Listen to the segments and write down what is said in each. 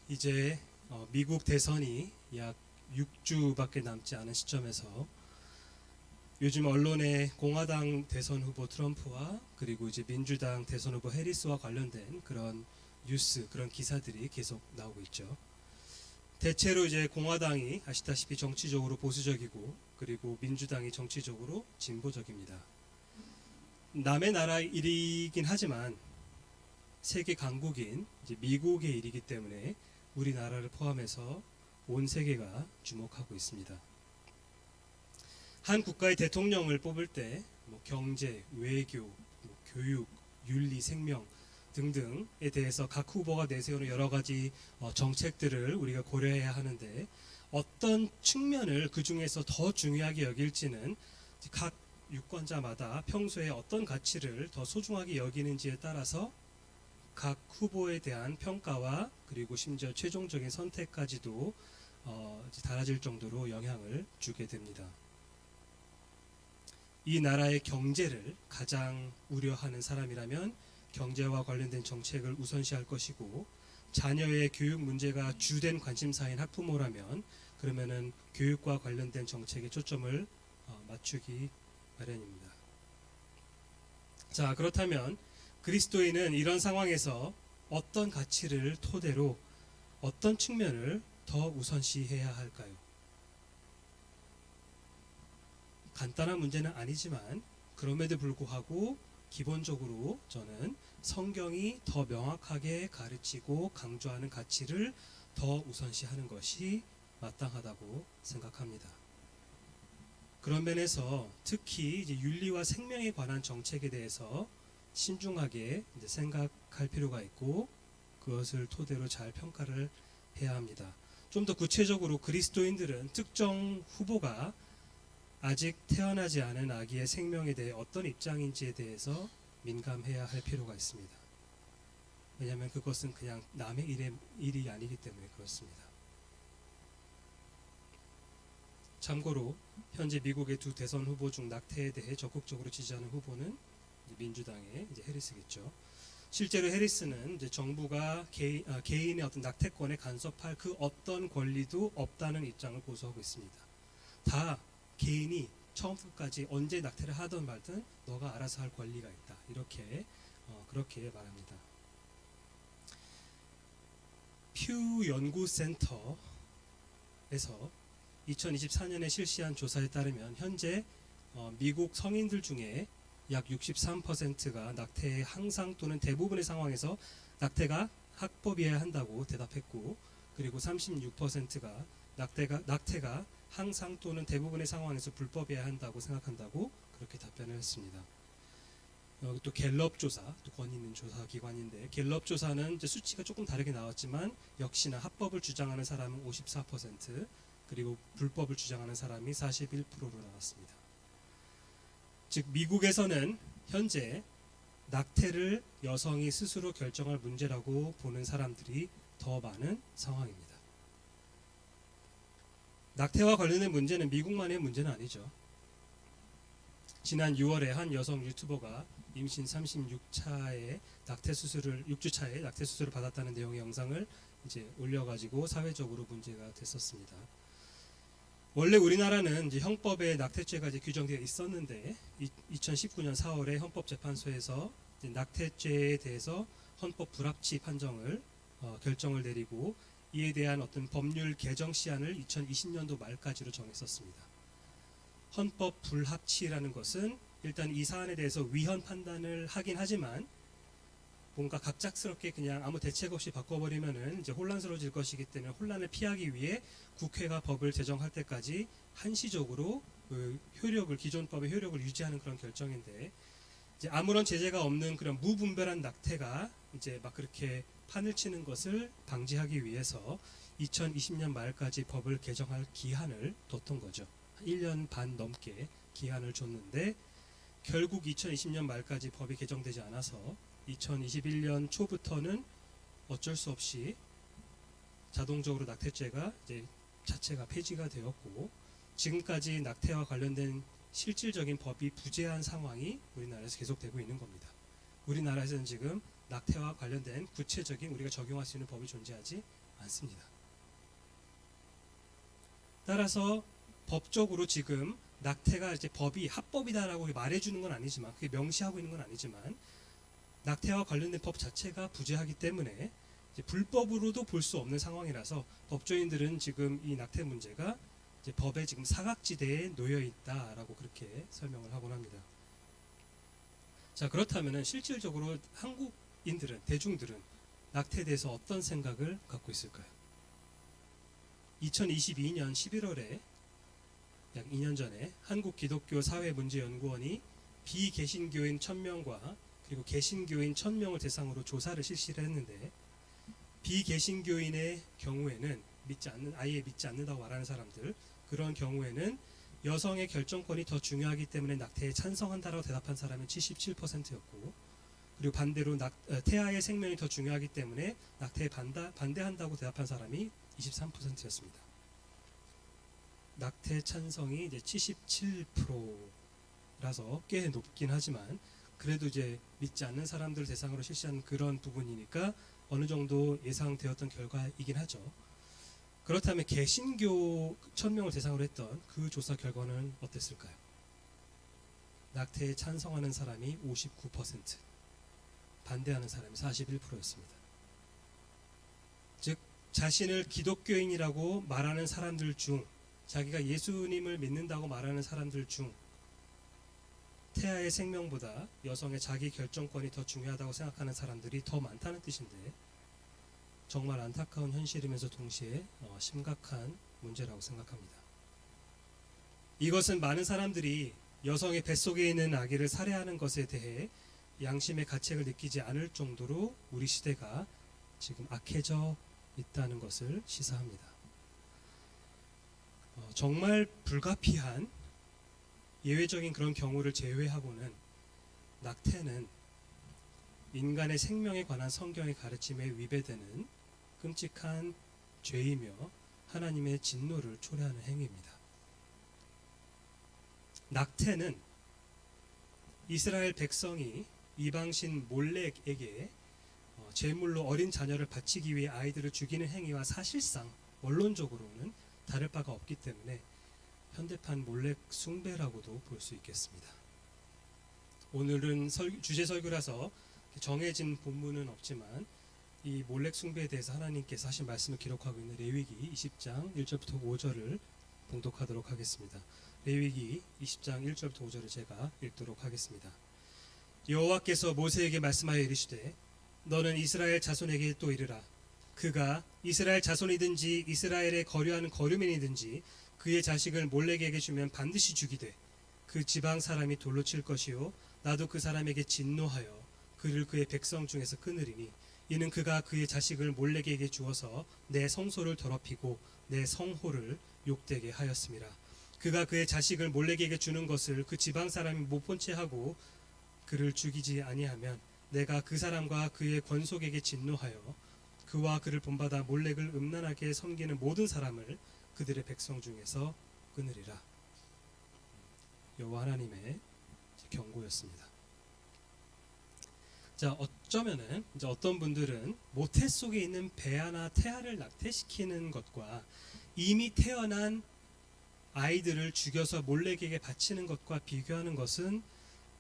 이제 미국 대선이 약 6주밖에 남지 않은 시점에서 요즘 언론에 공화당 대선 후보 트럼프와 그리고 이제 민주당 대선 후보 해리스와 관련된 그런 뉴스, 그런 기사들이 계속 나오고 있죠. 대체로 이제 공화당이 아시다시피 정치적으로 보수적이고 그리고 민주당이 정치적으로 진보적입니다. 남의 나라 일이긴 하지만 세계 강국인 이제 미국의 일이기 때문에 우리나라를 포함해서 온 세계가 주목하고 있습니다. 한 국가의 대통령을 뽑을 때 경제, 외교, 교육, 윤리, 생명 등등에 대해서 각 후보가 내세우는 여러 가지 정책들을 우리가 고려해야 하는데 어떤 측면을 그 중에서 더 중요하게 여길지는 각 유권자마다 평소에 어떤 가치를 더 소중하게 여기는지에 따라서 각 후보에 대한 평가와 그리고 심지어 최종적인 선택까지도 달라질 정도로 영향을 주게 됩니다. 이 나라의 경제를 가장 우려하는 사람이라면 경제와 관련된 정책을 우선시할 것이고, 자녀의 교육 문제가 주된 관심사인 학부모라면 그러면은 교육과 관련된 정책에 초점을 맞추기 마련입니다. 자, 그렇다면 그리스도인은 이런 상황에서 어떤 가치를 토대로 어떤 측면을 더 우선시해야 할까요? 간단한 문제는 아니지만 그럼에도 불구하고 기본적으로 저는 성경이 더 명확하게 가르치고 강조하는 가치를 더 우선시하는 것이 마땅하다고 생각합니다. 그런 면에서 특히 이제 윤리와 생명에 관한 정책에 대해서 신중하게 생각할 필요가 있고 그것을 토대로 잘 평가를 해야 합니다. 좀 더 구체적으로 그리스도인들은 특정 후보가 아직 태어나지 않은 아기의 생명에 대해 어떤 입장인지에 대해서 민감해야 할 필요가 있습니다. 왜냐하면 그것은 그냥 남의 일이 아니기 때문에 그렇습니다. 참고로 현재 미국의 두 대선 후보 중 낙태에 대해 적극적으로 지지하는 후보는 민주당의 이제 해리스겠죠. 실제로 해리스는 이제 정부가 개인의 어떤 낙태권에 간섭할 그 어떤 권리도 없다는 입장을 고수하고 있습니다. 다 개인이 처음부터까지 언제 낙태를 하든 말든 너가 알아서 할 권리가 있다. 이렇게 그렇게 말합니다. 퓨 연구센터에서 2024년에 실시한 조사에 따르면 현재 미국 성인들 중에 약 63%가 낙태의 항상 또는 대부분의 상황에서 낙태가 합법이어야 한다고 대답했고, 그리고 36%가 낙태가 항상 또는 대부분의 상황에서 불법이어야 한다고 생각한다고 그렇게 답변을 했습니다. 또 갤럽 조사, 또 권위 있는 조사 기관인데 갤럽 조사는 이제 수치가 조금 다르게 나왔지만 역시나 합법을 주장하는 사람은 54%, 그리고 불법을 주장하는 사람이 41%로 나왔습니다. 즉 미국에서는 현재 낙태를 여성이 스스로 결정할 문제라고 보는 사람들이 더 많은 상황입니다. 낙태와 관련된 문제는 미국만의 문제는 아니죠. 지난 6월에 한 여성 유튜버가 임신 36차에 낙태 수술을 6주차에 낙태 수술을 받았다는 내용의 영상을 이제 올려가지고 사회적으로 문제가 됐었습니다. 원래 우리나라는 이제 형법에 낙태죄가 이제 규정되어 있었는데 2019년 4월에 헌법재판소에서 낙태죄에 대해서 헌법 불합치 판정을 결정을 내리고 이에 대한 어떤 법률 개정 시한을 2020년도 말까지로 정했었습니다. 헌법 불합치라는 것은 일단 이 사안에 대해서 위헌 판단을 하긴 하지만 뭔가 갑작스럽게 그냥 아무 대책 없이 바꿔버리면은 이제 혼란스러워질 것이기 때문에 혼란을 피하기 위해 국회가 법을 제정할 때까지 한시적으로 그 기존법의 효력을 유지하는 그런 결정인데, 이제 아무런 제재가 없는 그런 무분별한 낙태가 이제 막 그렇게 판을 치는 것을 방지하기 위해서 2020년 말까지 법을 개정할 기한을 뒀던 거죠. 1년 반 넘게 기한을 줬는데 결국 2020년 말까지 법이 개정되지 않아서 2021년 초부터는 어쩔 수 없이 자동적으로 낙태죄가 이제 자체가 폐지가 되었고, 지금까지 낙태와 관련된 실질적인 법이 부재한 상황이 우리나라에서 계속되고 있는 겁니다. 우리나라에서는 지금 낙태와 관련된 구체적인 우리가 적용할 수 있는 법이 존재하지 않습니다. 따라서 법적으로 지금 낙태가 이제 법이 합법이다라고 말해주는 건 아니지만, 그게 명시하고 있는 건 아니지만, 낙태와 관련된 법 자체가 부재하기 때문에 이제 불법으로도 볼 수 없는 상황이라서 법조인들은 지금 이 낙태 문제가 이제 법의 지금 사각지대에 놓여 있다라고 그렇게 설명을 하곤 합니다. 자, 그렇다면은 실질적으로 한국인들은, 대중들은 낙태에 대해서 어떤 생각을 갖고 있을까요? 2022년 11월에 약 2년 전에 한국기독교사회문제연구원이 비개신교인 1000명과 그리고 개신교인 1000명을 대상으로 조사를 실시를 했는데, 비개신교인의 경우에는 아예 믿지 않는다고 말하는 사람들, 그런 경우에는 여성의 결정권이 더 중요하기 때문에 낙태에 찬성한다라고 대답한 사람은 77%였고, 그리고 반대로 태아의 생명이 더 중요하기 때문에 낙태에 반대한다고 대답한 사람이 23%였습니다. 낙태 찬성이 이제 77%라서 꽤 높긴 하지만, 그래도 이제 믿지 않는 사람들 대상으로 실시한 그런 부분이니까 어느 정도 예상되었던 결과이긴 하죠. 그렇다면 개신교 1000명을 대상으로 했던 그 조사 결과는 어땠을까요? 낙태에 찬성하는 사람이 59%, 반대하는 사람이 41%였습니다. 즉, 자신을 기독교인이라고 말하는 사람들 중, 자기가 예수님을 믿는다고 말하는 사람들 중 태아의 생명보다 여성의 자기 결정권이 더 중요하다고 생각하는 사람들이 더 많다는 뜻인데, 정말 안타까운 현실이면서 동시에 심각한 문제라고 생각합니다. 이것은 많은 사람들이 여성의 뱃속에 있는 아기를 살해하는 것에 대해 양심의 가책을 느끼지 않을 정도로 우리 시대가 지금 악해져 있다는 것을 시사합니다. 정말 불가피한 예외적인 그런 경우를 제외하고는 낙태는 인간의 생명에 관한 성경의 가르침에 위배되는 끔찍한 죄이며 하나님의 진노를 초래하는 행위입니다. 낙태는 이스라엘 백성이 이방신 몰렉에게 제물로 어린 자녀를 바치기 위해 아이들을 죽이는 행위와 사실상 원론적으로는 다를 바가 없기 때문에 현대판 몰렉 숭배라고도 볼 수 있겠습니다. 오늘은 주제 설교라서 정해진 본문은 없지만, 이 몰렉 숭배에 대해서 하나님께서 하신 말씀을 기록하고 있는 레위기 20장 1절부터 5절을 봉독하도록 하겠습니다. 레위기 20장 1절부터 5절을 제가 읽도록 하겠습니다. 여호와께서 모세에게 말씀하여 이르시되, 너는 이스라엘 자손에게 또 이르라. 그가 이스라엘 자손이든지 이스라엘에 거류하는 거류민이든지 그의 자식을 몰렉에게 주면 반드시 죽이되 그 지방 사람이 돌로 칠 것이요 나도 그 사람에게 진노하여 그를 그의 백성 중에서 끊으리니, 이는 그가 그의 자식을 몰렉에게 주어서 내 성소를 더럽히고 내 성호를 욕되게 하였음이라. 그가 그의 자식을 몰렉에게 주는 것을 그 지방 사람이 못 본 채 하고 그를 죽이지 아니하면 내가 그 사람과 그의 권속에게 진노하여 그와 그를 본받아 몰렉을 음란하게 섬기는 모든 사람을 그들의 백성 중에서 끊으리라. 여호와 하나님의 경고였습니다. 자, 어쩌면은 이제 어떤 분들은 모태 속에 있는 배아나 태아를 낙태시키는 것과 이미 태어난 아이들을 죽여서 몰렉에게 바치는 것과 비교하는 것은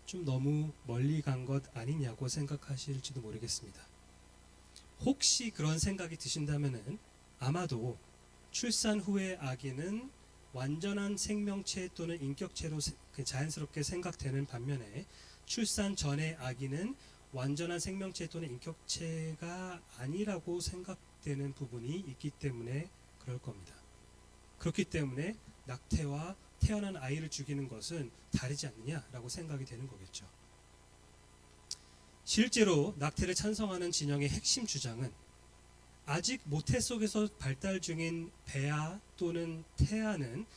좀 너무 멀리 간 것 아니냐고 생각하실지도 모르겠습니다. 혹시 그런 생각이 드신다면은 아마도 출산 후의 아기는 완전한 생명체 또는 인격체로 자연스럽게 생각되는 반면에, 출산 전의 아기는 완전한 생명체 또는 인격체가 아니라고 생각되는 부분이 있기 때문에 그럴 겁니다. 그렇기 때문에 낙태와 태어난 아이를 죽이는 것은 다르지 않느냐라고 생각이 되는 거겠죠. 실제로 낙태를 찬성하는 진영의 핵심 주장은 아직 모태 속에서 발달 중인 배아 또는 태아는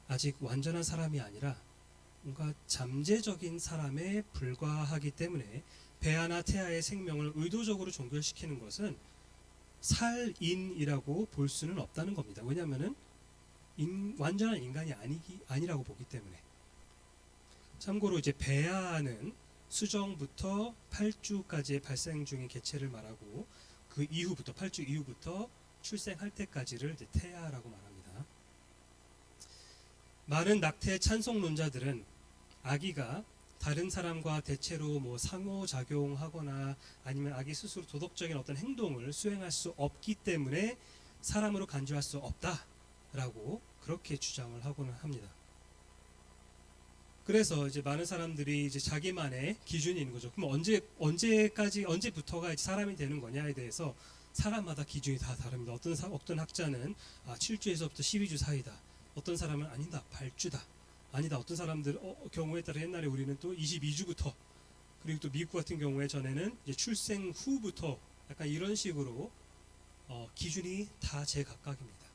아직 완전한 사람이 아니라 뭔가 잠재적인 사람에 불과하기 때문에 배아나 태아의 생명을 의도적으로 종결시키는 것은 살인이라고 볼 수는 없다는 겁니다. 왜냐하면 완전한 인간이 아니라고 보기 때문에. 참고로 이제 배아는 수정부터 8주까지의 발생 중인 개체를 말하고, 그 이후부터 8주 이후부터 출생할 때까지를 이제 태아라고 말합니다. 많은 낙태 찬송론자들은 아기가 다른 사람과 대체로 뭐 상호작용하거나 아니면 아기 스스로 도덕적인 어떤 행동을 수행할 수 없기 때문에 사람으로 간주할 수 없다라고 그렇게 주장을 하고는 합니다. 그래서 이제 많은 사람들이 이제 자기만의 기준이 있는 거죠. 그럼 언제부터가 이제 사람이 되는 거냐에 대해서 사람마다 기준이 다 다릅니다. 어떤 학자는 7주에서부터 12주 사이다. 어떤 사람은 아니다, 8주다. 아니다, 어떤 사람들 경우에 따라 옛날에 우리는 또 22주부터, 그리고 또 미국 같은 경우에 전에는 이제 출생 후부터 약간 이런 식으로 기준이 다 제각각입니다.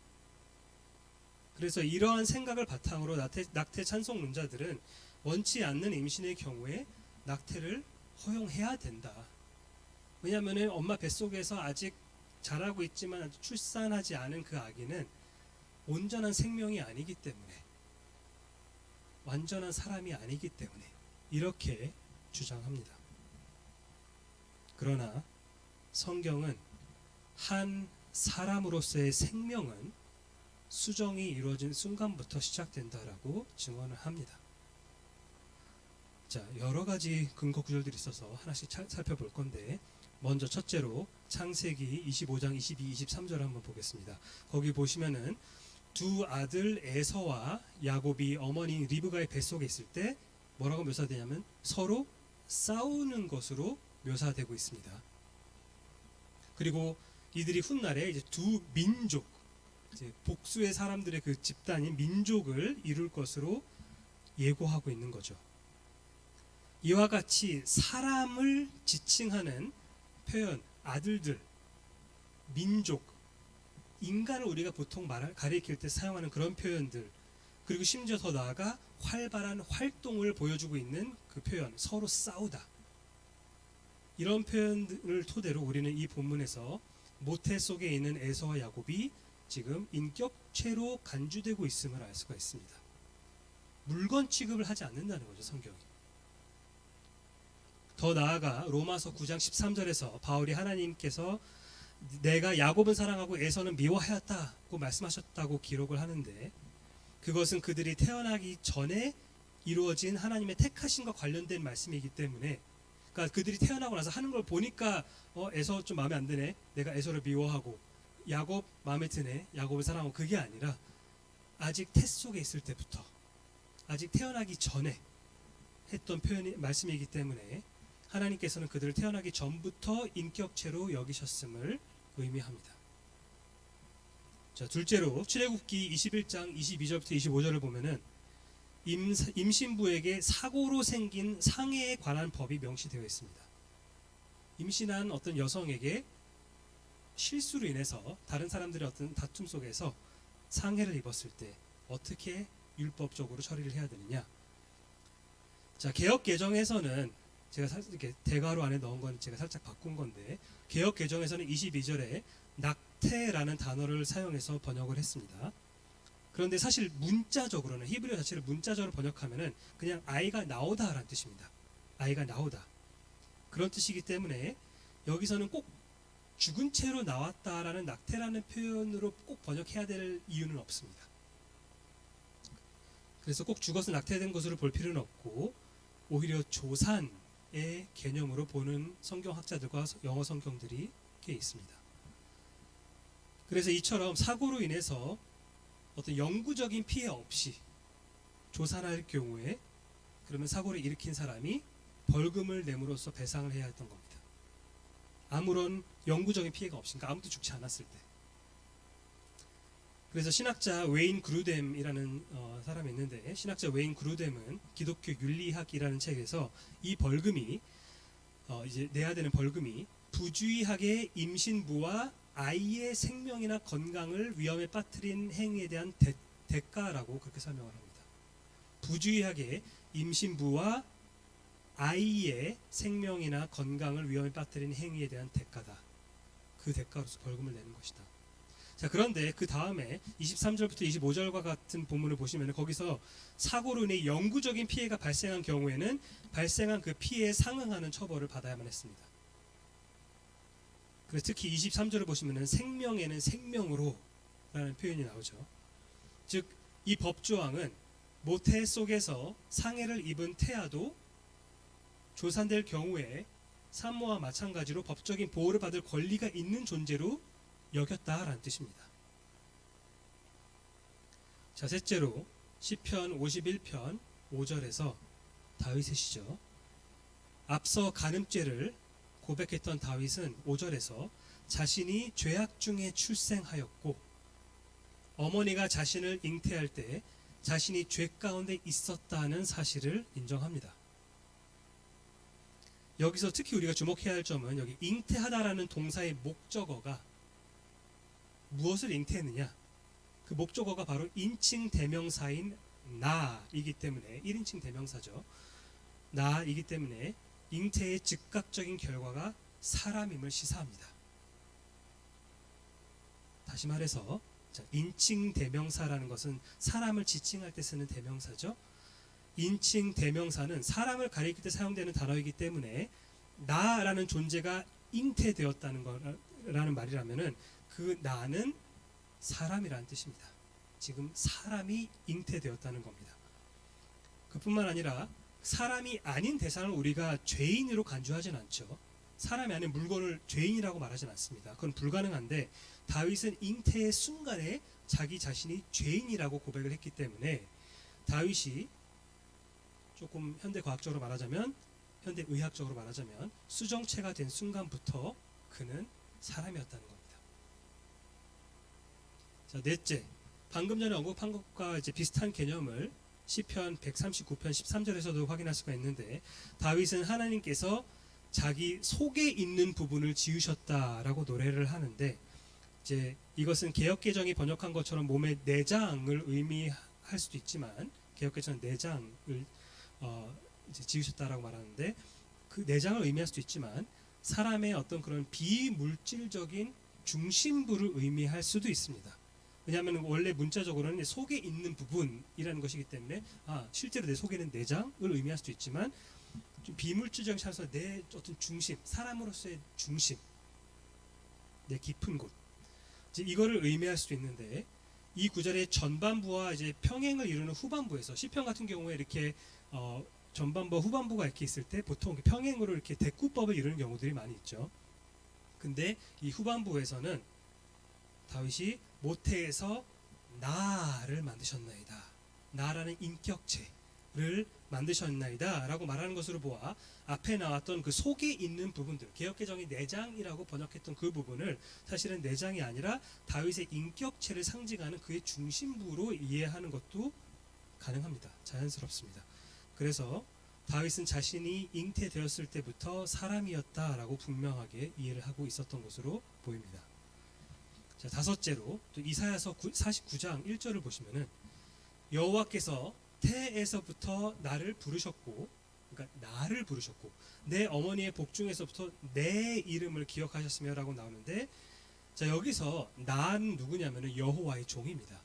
그래서 이러한 생각을 바탕으로 낙태 찬송론자들은 원치 않는 임신의 경우에 낙태를 허용해야 된다. 왜냐하면 엄마 뱃속에서 아직 자라고 있지만 아직 출산하지 않은 그 아기는 온전한 생명이 아니기 때문에, 완전한 사람이 아니기 때문에 이렇게 주장합니다. 그러나 성경은 한 사람으로서의 생명은 수정이 이루어진 순간부터 시작된다라고 증언을 합니다. 자, 여러 가지 근거 구절들이 있어서 하나씩 살펴볼 건데, 먼저 첫째로 창세기 25장 22, 23절 한번 보겠습니다. 거기 보시면은 두 아들 에서와 야곱이 어머니 리브가의 뱃속에 있을 때 뭐라고 묘사되냐면 서로 싸우는 것으로 묘사되고 있습니다. 그리고 이들이 훗날에 이제 두 민족, 이제 복수의 사람들의 그 집단인 민족을 이룰 것으로 예고하고 있는 거죠. 이와 같이 사람을 지칭하는 표현, 아들들, 민족, 인간을 우리가 보통 가리킬 때 사용하는 그런 표현들, 그리고 심지어 더 나아가 활발한 활동을 보여주고 있는 그 표현, 서로 싸우다, 이런 표현을 토대로 우리는 이 본문에서 모태 속에 있는 에서와 야곱이 지금 인격체로 간주되고 있음을 알 수가 있습니다. 물건 취급을 하지 않는다는 거죠, 성경이. 더 나아가 로마서 9장 13절에서 바울이 하나님께서 내가 야곱은 사랑하고 에서는 미워하였다고 말씀하셨다고 기록을 하는데, 그것은 그들이 태어나기 전에 이루어진 하나님의 택하심과 관련된 말씀이기 때문에, 그러니까 그들이 태어나고 나서 하는 걸 보니까 에서 좀 마음에 안 드네, 내가 에서를 미워하고, 야곱 마음에 드네, 야곱을 사랑하고, 그게 아니라 아직 태 속에 있을 때부터, 아직 태어나기 전에 했던 표현이 말씀이기 때문에 하나님께서는 그들을 태어나기 전부터 인격체로 여기셨음을 의미합니다. 자, 둘째로 출애굽기 21장 22절부터 25절을 보면은 임신부에게 사고로 생긴 상해에 관한 법이 명시되어 있습니다. 임신한 어떤 여성에게 실수로 인해서 다른 사람들의 어떤 다툼 속에서 상해를 입었을 때 어떻게 율법적으로 처리를 해야 되느냐. 자, 개역 개정에서는 제가 이렇게 대괄호 안에 넣은 건 제가 살짝 바꾼 건데, 개역 개정에서는 22절에 낙태라는 단어를 사용해서 번역을 했습니다. 그런데 사실 문자적으로는, 히브리어 자체를 문자적으로 번역하면은 그냥 아이가 나오다라는 뜻입니다. 아이가 나오다, 그런 뜻이기 때문에 여기서는 꼭 죽은 채로 나왔다라는 낙태라는 표현으로 꼭 번역해야 될 이유는 없습니다. 그래서 꼭 죽어서 낙태된 것으로 볼 필요는 없고, 오히려 조산의 개념으로 보는 성경학자들과 영어 성경들이 꽤 있습니다. 그래서 이처럼 사고로 인해서 어떤 영구적인 피해 없이 조산할 경우에, 그러면 사고를 일으킨 사람이 벌금을 내므로써 배상을 해야 했던 겁니다. 아무런 영구적인 피해가 없이, 그러니까 아무도 죽지 않았을 때. 그래서 신학자 웨인 그루뎀이라는 사람이 있는데, 신학자 웨인 그루뎀은 기독교 윤리학이라는 책에서 이 벌금이 이제 내야 되는 벌금이 부주의하게 임신부와 아이의 생명이나 건강을 위험에 빠뜨린 행위에 대한 대가라고 그렇게 설명을 합니다. 부주의하게 임신부와 아이의 생명이나 건강을 위험에 빠뜨린 행위에 대한 대가다. 그 대가로서 벌금을 내는 것이다. 자, 그런데 그 다음에 23절부터 25절과 같은 본문을 보시면 거기서 사고로 인해 영구적인 피해가 발생한 경우에는 발생한 그 피해에 상응하는 처벌을 받아야만 했습니다. 그래서 특히 23절을 보시면은 생명에는 생명으로 라는 표현이 나오죠. 즉 이 법조항은 모태 속에서 상해를 입은 태아도 조산될 경우에 산모와 마찬가지로 법적인 보호를 받을 권리가 있는 존재로 여겼다라는 뜻입니다. 자, 셋째로 시편 51편 5절에서 다윗의 시죠. 앞서 간음죄를 고백했던 다윗은 5절에서 자신이 죄악 중에 출생하였고 어머니가 자신을 잉태할 때 자신이 죄 가운데 있었다는 사실을 인정합니다. 여기서 특히 우리가 주목해야 할 점은 여기 잉태하다라는 동사의 목적어가 무엇을 잉태했느냐? 그 목적어가 바로 인칭 대명사인 나이기 때문에 1인칭 대명사죠. 나이기 때문에 잉태의 즉각적인 결과가 사람임을 시사합니다. 다시 말해서 인칭 대명사라는 것은 사람을 지칭할 때 쓰는 대명사죠. 인칭 대명사는 사람을 가리킬 때 사용되는 단어이기 때문에 나라는 존재가 잉태되었다는 거라는 말이라면은 그 나는 사람이라는 뜻입니다. 지금 사람이 잉태되었다는 겁니다. 그뿐만 아니라 사람이 아닌 대상을 우리가 죄인으로 간주하진 않죠. 사람이 아닌 물건을 죄인이라고 말하진 않습니다. 그건 불가능한데 다윗은 잉태의 순간에 자기 자신이 죄인이라고 고백을 했기 때문에 다윗이 조금 현대과학적으로 말하자면 현대의학적으로 말하자면 수정체가 된 순간부터 그는 사람이었다는 겁니다. 자, 넷째, 방금 전에 언급한 것과 이제 비슷한 개념을 시편 139편 13절에서도 확인할 수가 있는데 다윗은 하나님께서 자기 속에 있는 부분을 지으셨다라고 노래를 하는데 이제 이것은 개역개정이 번역한 것처럼 몸의 내장을 의미할 수도 있지만 개역개정 내장을 이제 지으셨다라고 말하는데 그 내장을 의미할 수도 있지만 사람의 어떤 그런 비물질적인 중심부를 의미할 수도 있습니다. 왜냐하면 원래 문자적으로는 속에 있는 부분이라는 것이기 때문에 실제로 내 속에는 내장을 의미할 수도 있지만 좀 비물질적인 차원에서 내 어떤 중심, 사람으로서의 중심, 내 깊은 곳, 이제 이거를 의미할 수도 있는데 이 구절의 전반부와 이제 평행을 이루는 후반부에서 시편 같은 경우에 이렇게 전반부와 후반부가 이렇게 있을 때 보통 평행으로 이렇게 대꾸법을 이루는 경우들이 많이 있죠. 근데 이 후반부에서는 다윗이 모태에서 나를 만드셨나이다. 나라는 인격체를 만드셨나이다 라고 말하는 것으로 보아 앞에 나왔던 그 속에 있는 부분들, 개역개정이 내장이라고 번역했던 그 부분을 사실은 내장이 아니라 다윗의 인격체를 상징하는 그의 중심부로 이해하는 것도 가능합니다. 자연스럽습니다. 그래서 다윗은 자신이 잉태되었을 때부터 사람이었다라고 분명하게 이해를 하고 있었던 것으로 보입니다. 자, 다섯째로 또 이사야서 49장 1절을 보시면은 여호와께서 태에서부터 나를 부르셨고, 그러니까 나를 부르셨고 내 어머니의 복중에서부터 내 이름을 기억하셨으며라고 나오는데, 자 여기서 나는 누구냐면은 여호와의 종입니다.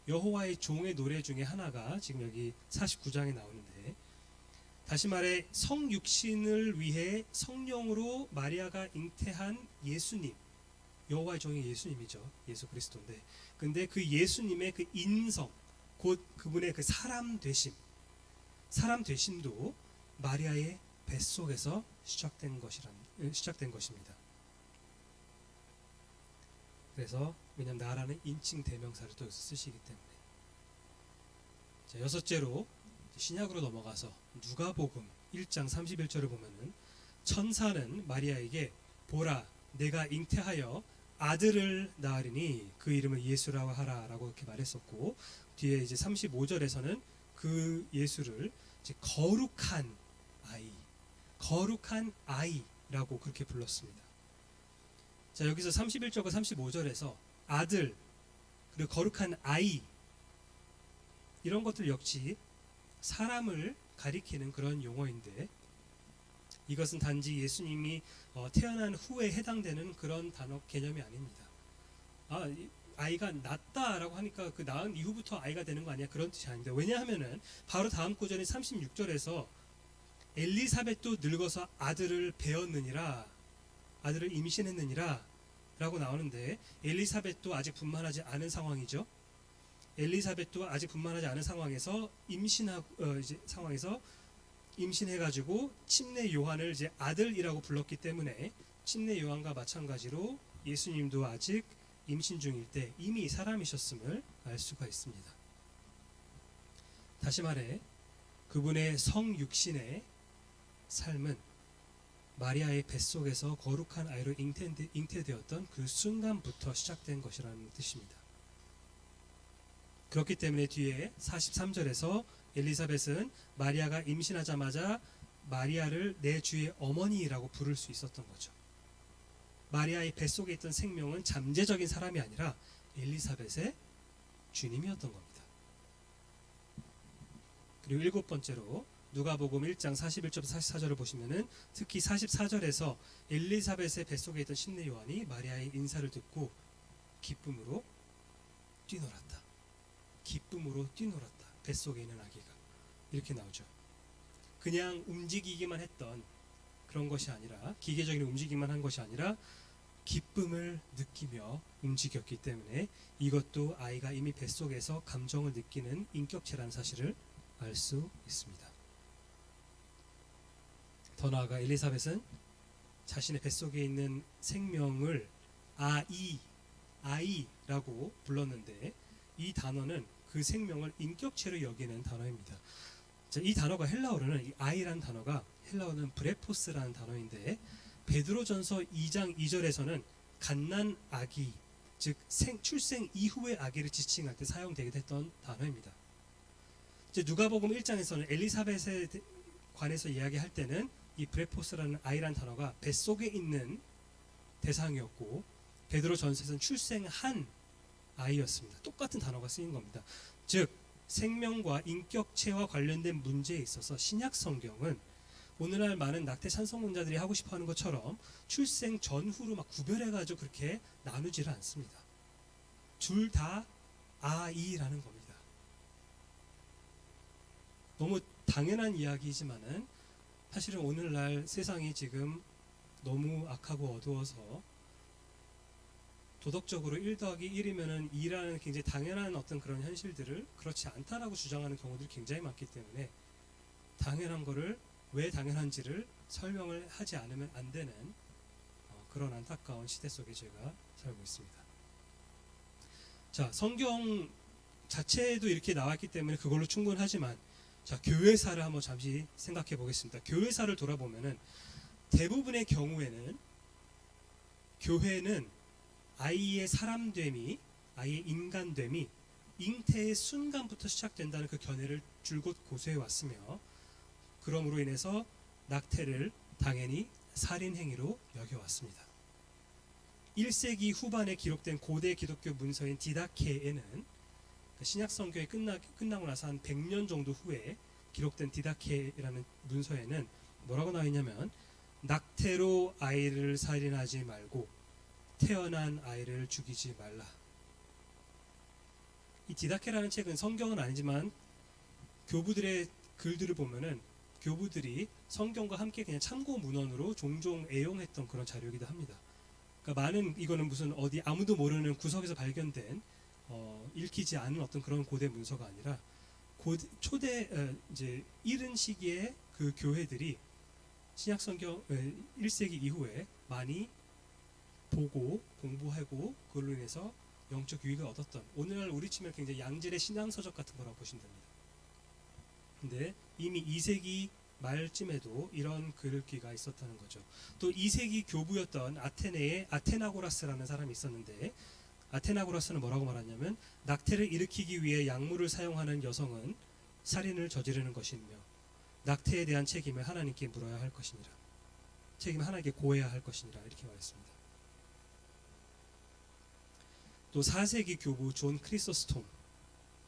여호와의 종의 노래 중에 하나가 지금 여기 49장에 나오는데, 다시 말해 성육신을 위해 성령으로 마리아가 잉태한 예수님, 여호와의 종이 예수님이죠. 예수 그리스도인데, 근데 그 예수님의 그 인성, 곧 그분의 그 사람 되심도 마리아의 뱃속에서 시작된 것입니다. 그래서 왜냐하면 나라는 인칭 대명사를 또 쓰시기 때문에. 자, 여섯째로 신약으로 넘어가서 누가복음 1장 31절을 보면은 천사는 마리아에게 보라 내가 잉태하여 아들을 낳으리니 그 이름을 예수라고 하라라고 이렇게 말했었고, 뒤에 이제 35절에서는 그 예수를 이제 거룩한 아이라고 그렇게 불렀습니다. 자, 여기서 31절과 35절에서 아들 그리고 거룩한 아이 이런 것들 역시 사람을 가리키는 그런 용어인데, 이것은 단지 예수님이 태어난 후에 해당되는 그런 단어 개념이 아닙니다. 아이가 낳다라고 하니까 그 낳은 이후부터 아이가 되는 거 아니야, 그런 뜻이 아닙니다. 왜냐하면은 바로 다음 구절인 36절에서 엘리사벳도 늙어서 아들을 배었느니라 아들을 임신했느니라 라고 나오는데 엘리사벳도 아직 분만하지 않은 상황이죠. 엘리사벳도 아직 분만하지 않은 상황에서 임신해가지고 침례 요한을 이제 아들이라고 불렀기 때문에 침례 요한과 마찬가지로 예수님도 아직 임신 중일 때 이미 사람이셨음을 알 수가 있습니다. 다시 말해 그분의 성육신의 삶은 마리아의 뱃속에서 거룩한 아이로 잉태되었던 그 순간부터 시작된 것이라는 뜻입니다. 그렇기 때문에 뒤에 43절에서 엘리사벳은 마리아가 임신하자마자 마리아를 내 주의 어머니라고 부를 수 있었던 거죠. 마리아의 뱃속에 있던 생명은 잠재적인 사람이 아니라 엘리사벳의 주님이었던 겁니다. 그리고 일곱 번째로 누가복음 1장 41절부터 44절을 보시면은 특히 44절에서 엘리사벳의 뱃속에 있던 침례 요한이 마리아의 인사를 듣고 기쁨으로 뛰놀았다. 기쁨으로 뛰놀았다. 뱃속에 있는 아기가. 이렇게 나오죠. 그냥 움직이기만 했던 그런 것이 아니라 기계적인 움직이기만 한 것이 아니라 기쁨을 느끼며 움직였기 때문에 이것도 아이가 이미 뱃속에서 감정을 느끼는 인격체라는 사실을 알 수 있습니다. 더 나아가 엘리사벳은 자신의 뱃속에 있는 생명을 아이라고 불렀는데 이 단어는 그 생명을 인격체로 여기는 단어입니다. 자, 이 단어가 헬라어로는 이 아이라는 단어가 헬라어는 브레포스라는 단어인데 베드로전서 2장 2절에서는 갓난 아기 즉 출생 이후의 아기를 지칭할 때 사용되기도 했던 단어입니다. 이제 누가복음 1장에서는 엘리사벳에 관해서 이야기할 때는 이 브레포스라는 아이라는 단어가 뱃속에 있는 대상이었고 베드로전서에서는 출생한 아이였습니다. 똑같은 단어가 쓰인 겁니다. 즉 생명과 인격체와 관련된 문제에 있어서 신약 성경은 오늘날 많은 낙태 찬송문자들이 하고 싶어하는 것처럼 출생 전후로 막 구별해가지고 그렇게 나누지를 않습니다. 둘 다 아이라는 겁니다. 너무 당연한 이야기이지만은 사실은 오늘날 세상이 지금 너무 악하고 어두워서 도덕적으로 1 더하기 1이면은 2라는 굉장히 당연한 어떤 그런 현실들을 그렇지 않다라고 주장하는 경우들이 굉장히 많기 때문에 당연한 거를 왜 당연한지를 설명을 하지 않으면 안 되는 그런 안타까운 시대 속에 제가 살고 있습니다. 자, 성경 자체에도 이렇게 나왔기 때문에 그걸로 충분하지만 자, 교회사를 한번 잠시 생각해 보겠습니다. 교회사를 돌아보면은 대부분의 경우에는 교회는 아이의 사람됨이 아이의 인간됨이 잉태의 순간부터 시작된다는 그 견해를 줄곧 고수해 왔으며 그러므로 인해서 낙태를 당연히 살인행위로 여겨왔습니다. 1세기 후반에 기록된 고대 기독교 문서인 디다케에는 신약 성경이 끝나고 나서 한 100년 정도 후에 기록된 디다케라는 문서에는 뭐라고 나와 있냐면 낙태로 아이를 살인하지 말고 태어난 아이를 죽이지 말라. 이 디다케라는 책은 성경은 아니지만 교부들의 글들을 보면은 교부들이 성경과 함께 그냥 참고 문헌으로 종종 애용했던 그런 자료이기도 합니다. 그러니까 이거는 무슨 어디 아무도 모르는 구석에서 발견된 읽히지 않은 어떤 그런 고대 문서가 아니라 이제 이른 시기에 그 교회들이 신약 성경 1세기 이후에 많이 보고 공부하고 그걸로 인해서 영적 유익을 얻었던 오늘날 우리 치면 굉장히 양질의 신앙서적 같은 거라고 보시면 됩니다. 근데 이미 2세기 말쯤에도 이런 글귀가 있었다는 거죠. 또 2세기 교부였던 아테네의 아테나고라스라는 사람이 있었는데 아테나고라스는 뭐라고 말하냐면 낙태를 일으키기 위해 약물을 사용하는 여성은 살인을 저지르는 것이며 낙태에 대한 책임을 하나님께 물어야 할 것이니라. 책임을 하나님께 고해야 할 것이니라 이렇게 말했습니다. 또 4세기 교부 존 크리소스톰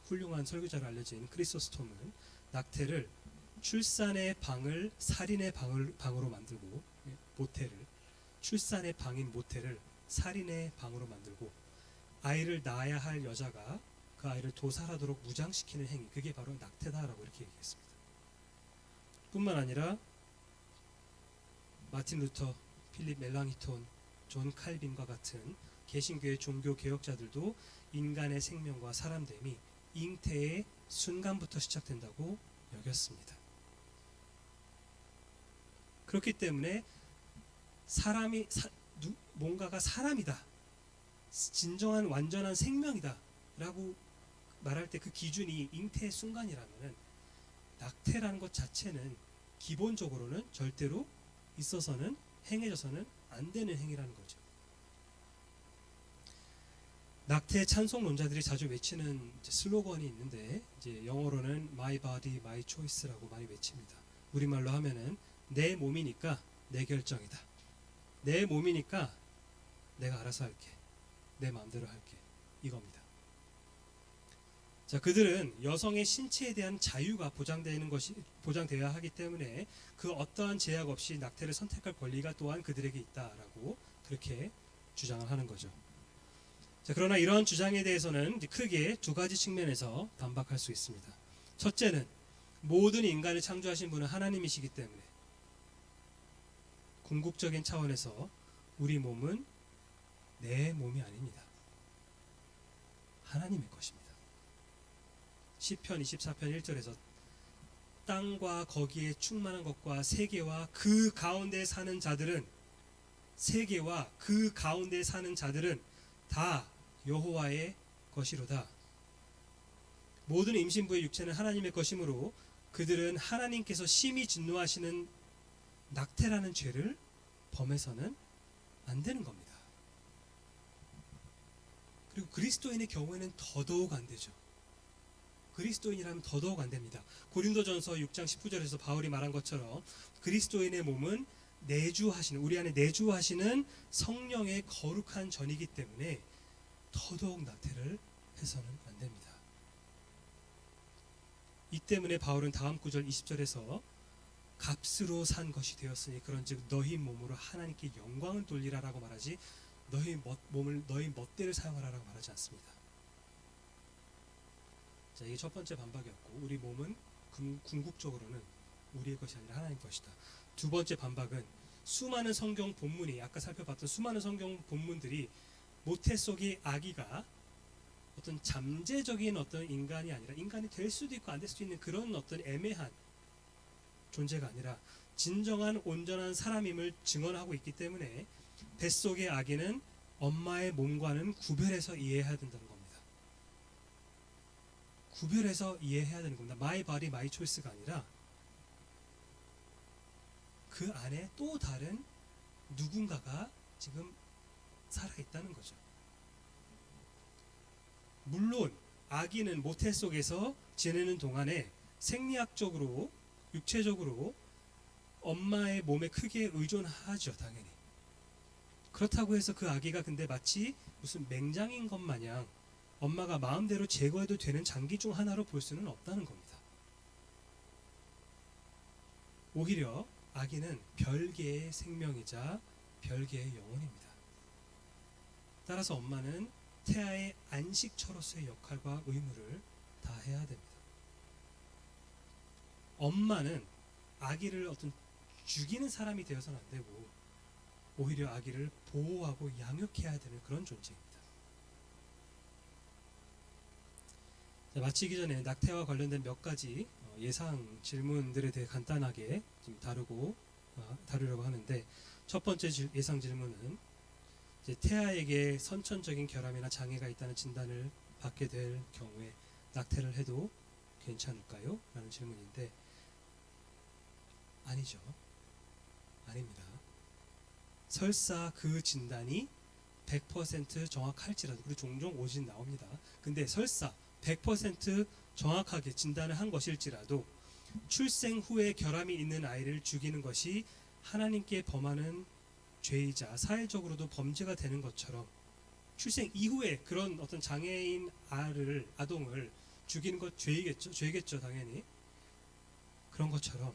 훌륭한 설교자로 알려진 크리소스톰은 낙태를 출산의 방을 살인의 방으로 만들고 출산의 방인 모태를 살인의 방으로 만들고 아이를 낳아야 할 여자가 그 아이를 도살하도록 무장시키는 행위 그게 바로 낙태다라고 이렇게 얘기했습니다. 뿐만 아니라 마틴 루터 필립 멜랑히톤, 존 칼빈과 같은 개신교의 종교 개혁자들도 인간의 생명과 사람됨이 잉태의 순간부터 시작된다고 여겼습니다. 그렇기 때문에 뭔가가 사람이다, 진정한 완전한 생명이다 라고 말할 때 그 기준이 잉태의 순간이라면, 낙태라는 것 자체는 기본적으로는 절대로 있어서는, 행해져서는 안 되는 행위라는 거죠. 낙태 찬송론자들이 자주 외치는 슬로건이 있는데, 이제 영어로는 My Body, My Choice라고 많이 외칩니다. 우리말로 하면은 내 몸이니까 내 결정이다, 내 몸이니까 내가 알아서 할게, 내 마음대로 할게, 이겁니다. 자, 그들은 여성의 신체에 대한 자유가 보장되어야 하기 때문에 그 어떠한 제약 없이 낙태를 선택할 권리가 또한 그들에게 있다라고 그렇게 주장을 하는 거죠. 자, 그러나 이러한 주장에 대해서는 크게 두 가지 측면에서 반박할 수 있습니다. 첫째는 모든 인간을 창조하신 분은 하나님이시기 때문에 궁극적인 차원에서 우리 몸은 내 몸이 아닙니다. 하나님의 것입니다. 시편 24편 1절에서 땅과 거기에 충만한 것과 세계와 그 가운데 사는 자들은, 세계와 그 가운데 사는 자들은 다 여호와의 것이로다. 모든 임신부의 육체는 하나님의 것이므로 그들은 하나님께서 심히 진노하시는 낙태라는 죄를 범해서는 안 되는 겁니다. 그리고 그리스도인의 경우에는 더더욱 안 되죠. 그리스도인이라면 더더욱 안 됩니다. 고린도전서 6장 19절에서 바울이 말한 것처럼 그리스도인의 몸은 우리 안에 내주하시는 성령의 거룩한 전이기 때문에 더더욱 낙태를 해서는 안 됩니다. 이 때문에 바울은 다음 구절 20절에서 값으로 산 것이 되었으니 그런즉 너희 몸으로 하나님께 영광을 돌리라라고 말하지, 너희 몸을 너희 멋대로 사용하라라고 말하지 않습니다. 자, 이게 첫 번째 반박이었고, 우리 몸은 궁극적으로는 우리의 것이 아니라 하나님의 것이다. 두 번째 반박은 수많은 성경 본문이, 아까 살펴봤던 수많은 성경 본문들이 모태속의 아기가 어떤 잠재적인 어떤 인간이 아니라, 인간이 될 수도 있고 안 될 수도 있는 그런 어떤 애매한 존재가 아니라 진정한 온전한 사람임을 증언하고 있기 때문에 뱃속의 아기는 엄마의 몸과는 구별해서 이해해야 된다는 겁니다. 구별해서 이해해야 되는 겁니다. My body, my choice가 아니라 그 안에 또 다른 누군가가 지금 살아있다는 거죠. 물론 아기는 모태 속에서 지내는 동안에 생리학적으로, 육체적으로 엄마의 몸에 크게 의존하죠, 당연히. 그렇다고 해서 그 아기가 근데 마치 무슨 맹장인 것 마냥 엄마가 마음대로 제거해도 되는 장기 중 하나로 볼 수는 없다는 겁니다. 오히려 아기는 별개의 생명이자 별개의 영혼입니다. 따라서 엄마는 태아의 안식처로서의 역할과 의무를 다해야 됩니다. 엄마는 아기를 어떤 죽이는 사람이 되어서는 안 되고 오히려 아기를 보호하고 양육해야 되는 그런 존재입니다. 자, 마치기 전에 낙태와 관련된 몇 가지 예상 질문들에 대해 간단하게 좀 다루려고 하는데, 첫 번째 예상 질문은 이제 태아에게 선천적인 결함이나 장애가 있다는 진단을 받게 될 경우에 낙태를 해도 괜찮을까요? 라는 질문인데, 아니죠. 아닙니다. 설사 그 진단이 100% 정확할지라도, 그리고 종종 오진 나옵니다. 근데 설사 100% 정확하게 진단을 한 것일지라도 출생 후에 결함이 있는 아이를 죽이는 것이 하나님께 범하는 죄이자 사회적으로도 범죄가 되는 것처럼, 출생 이후에 그런 어떤 장애인 아동을 죽이는 것 죄겠죠, 당연히. 그런 것처럼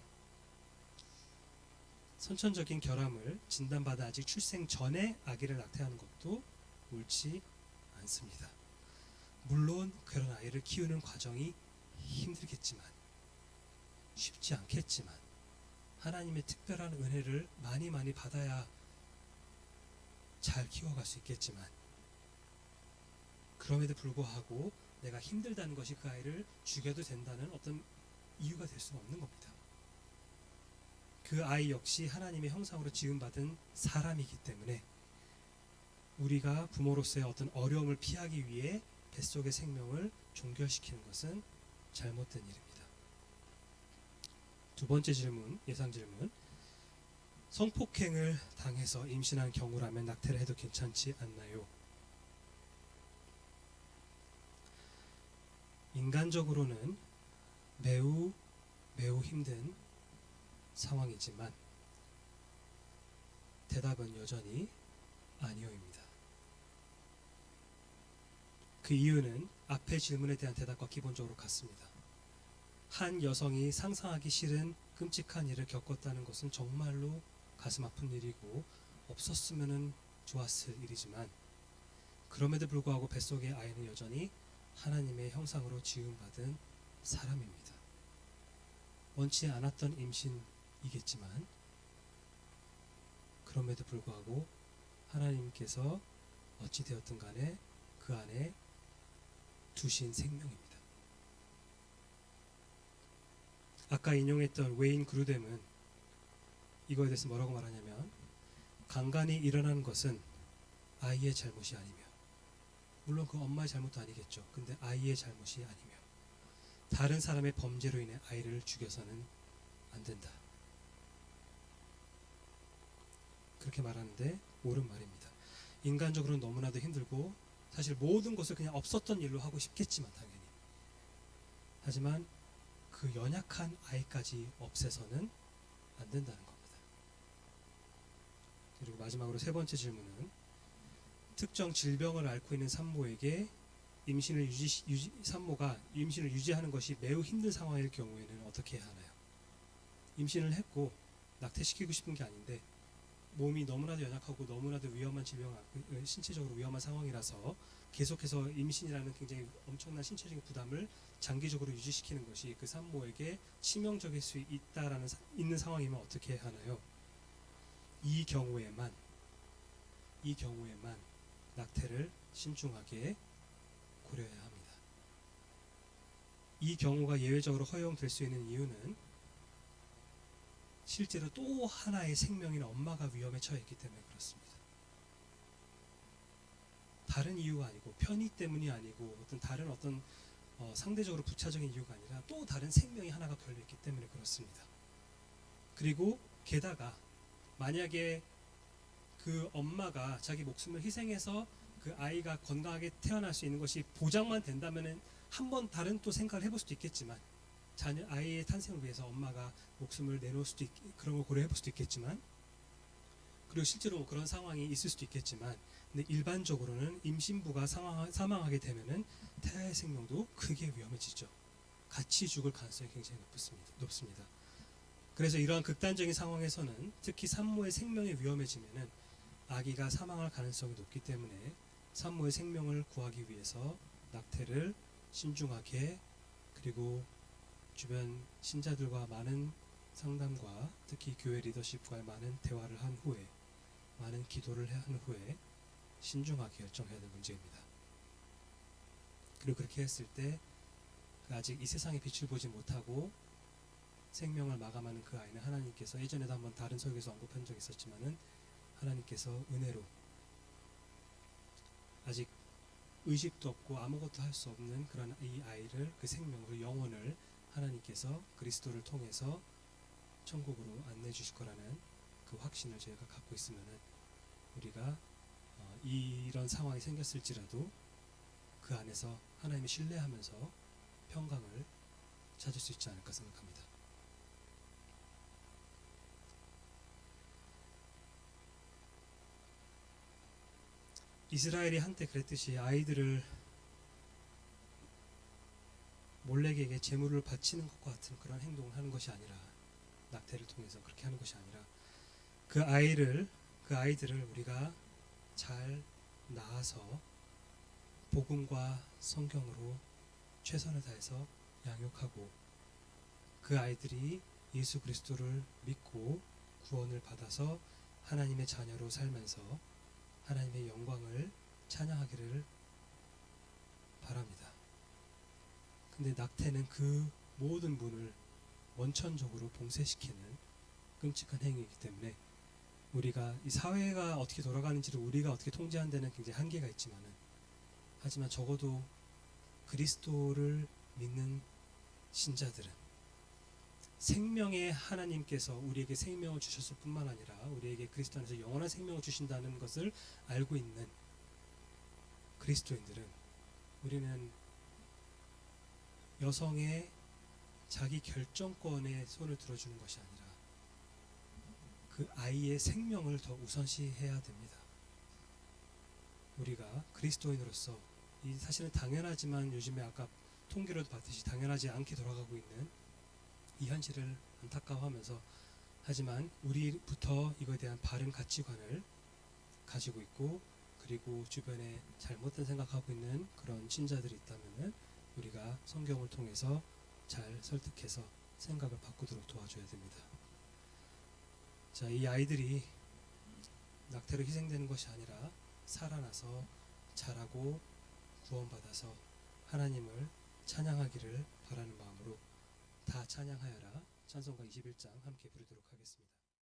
선천적인 결함을 진단받아 아직 출생 전에 아기를 낙태하는 것도 옳지 않습니다. 물론 그런 아이를 키우는 과정이 힘들겠지만, 쉽지 않겠지만 하나님의 특별한 은혜를 많이 받아야 잘 키워갈 수 있겠지만 그럼에도 불구하고 내가 힘들다는 것이 그 아이를 죽여도 된다는 어떤 이유가 될 수는 없는 겁니다. 그 아이 역시 하나님의 형상으로 지음받은 사람이기 때문에 우리가 부모로서의 어떤 어려움을 피하기 위해 뱃속의 생명을 종결시키는 것은 잘못된 일입니다. 두 번째 질문, 예상 질문. 성폭행을 당해서 임신한 경우라면 낙태를 해도 괜찮지 않나요? 인간적으로는 매우 힘든 상황이지만 대답은 여전히 아니오입니다. 그 이유는 앞의 질문에 대한 대답과 기본적으로 같습니다. 한 여성이 상상하기 싫은 끔찍한 일을 겪었다는 것은 정말로 가슴 아픈 일이고 없었으면 좋았을 일이지만 그럼에도 불구하고 뱃속의 아이는 여전히 하나님의 형상으로 지음받은 사람입니다. 원치 않았던 임신이겠지만 그럼에도 불구하고 하나님께서 어찌 되었든 간에 그 안에 두신 생명입니다. 아까 인용했던 웨인 그루뎀은 이거에 대해서 뭐라고 말하냐면 강간이 일어나는 것은 아이의 잘못이 아니며 물론 그 엄마의 잘못도 아니겠죠. 근데 아이의 잘못이 아니며 다른 사람의 범죄로 인해 아이를 죽여서는 안 된다. 그렇게 말하는데 옳은 말입니다. 인간적으로는 너무나도 힘들고 사실 모든 것을 그냥 없었던 일로 하고 싶겠지만 당연히 하지만 그 연약한 아이까지 없애서는 안 된다는 겁니다. 그리고 마지막으로 세 번째 질문은 특정 질병을 앓고 있는 산모에게 산모가 임신을 유지하는 것이 매우 힘든 상황일 경우에는 어떻게 해야 하나요? 임신을 했고 낙태시키고 싶은 게 아닌데 몸이 너무나도 연약하고 너무나도 위험한 신체적으로 위험한 상황이라서 계속해서 임신이라는 굉장히 엄청난 신체적인 부담을 장기적으로 유지시키는 것이 그 산모에게 치명적일 수 있는 상황이면 어떻게 해야 하나요? 이 경우에만 낙태를 신중하게 고려해야 합니다. 이 경우가 예외적으로 허용될 수 있는 이유는 실제로 또 하나의 생명인 엄마가 위험에 처해 있기 때문에 그렇습니다. 다른 이유가 아니고 편의 때문이 아니고 어떤 상대적으로 부차적인 이유가 아니라 또 다른 생명이 하나가 걸려 있기 때문에 그렇습니다. 그리고 게다가 만약에 그 엄마가 자기 목숨을 희생해서 그 아이가 건강하게 태어날 수 있는 것이 보장만 된다면은 한번 다른 또 생각을 해볼 수도 있겠지만 아이의 탄생을 위해서 엄마가 목숨을 내놓을 수도 그런 걸 고려해볼 수도 있겠지만 그리고 실제로 그런 상황이 있을 수도 있겠지만 근데 일반적으로는 임신부가 사망하게 되면은 태아의 생명도 크게 위험해지죠. 같이 죽을 가능성이 굉장히 높습니다. 그래서 이러한 극단적인 상황에서는 특히 산모의 생명이 위험해지면은 아기가 사망할 가능성이 높기 때문에 산모의 생명을 구하기 위해서 낙태를 신중하게 후에 주변 신자들과 많은 상담과 특히 교회 리더십과 많은 대화를 한 후에 많은 기도를 한 후에 신중하게 결정해야 될 문제입니다. 그리고 그렇게 했을 때 아직 이 세상에 빛을 보지 못하고 생명을 마감하는 그 아이는 하나님께서 예전에도 한번 다른 설교에서 언급한 적이 있었지만은 하나님께서 은혜로 아직 의식도 없고 아무것도 할 수 없는 그런 이 아이를 그 생명으로 영혼을 하나님께서 그리스도를 통해서 천국으로 안내해 주실 거라는 그 확신을 저희가 갖고 있으면은 우리가 이런 상황이 생겼을지라도 그 안에서 하나님을 신뢰하면서 평강을 찾을 수 있지 않을까 생각합니다. 이스라엘이 한때 그랬듯이 아이들을 몰렉에게 제물을 바치는 것과 같은 그런 행동을 하는 것이 아니라 낙태를 통해서 그렇게 하는 것이 아니라 그 아이들을 우리가 잘 낳아서 복음과 성경으로 최선을 다해서 양육하고 그 아이들이 예수 그리스도를 믿고 구원을 받아서 하나님의 자녀로 살면서 하나님의 영광을 찬양하기를 바랍니다. 근데 낙태는 그 모든 분을 원천적으로 봉쇄시키는 끔찍한 행위이기 때문에 우리가 이 사회가 어떻게 돌아가는지를 우리가 어떻게 통제하는 데는 굉장히 한계가 있지만은, 하지만 적어도 그리스도를 믿는 신자들은 생명의 하나님께서 우리에게 생명을 주셨을 뿐만 아니라 우리에게 그리스도 안에서 영원한 생명을 주신다는 것을 알고 있는 그리스도인들은, 우리는 여성의 자기 결정권에 손을 들어주는 것이 아니라 그 아이의 생명을 더 우선시해야 됩니다. 우리가 그리스도인으로서 이 사실은 당연하지만 요즘에 아까 통계로도 봤듯이 당연하지 않게 돌아가고 있는 이 현실을 안타까워하면서, 하지만 우리부터 이거에 대한 바른 가치관을 가지고 있고, 그리고 주변에 잘못된 생각하고 있는 그런 신자들이 있다면은 우리가 성경을 통해서 잘 설득해서 생각을 바꾸도록 도와줘야 됩니다. 자, 이 아이들이 낙태로 희생되는 것이 아니라 살아나서 자라고 구원받아서 하나님을 찬양하기를 바라는 마음으로 다 찬양하여라 찬송가 21장 함께 부르도록 하겠습니다.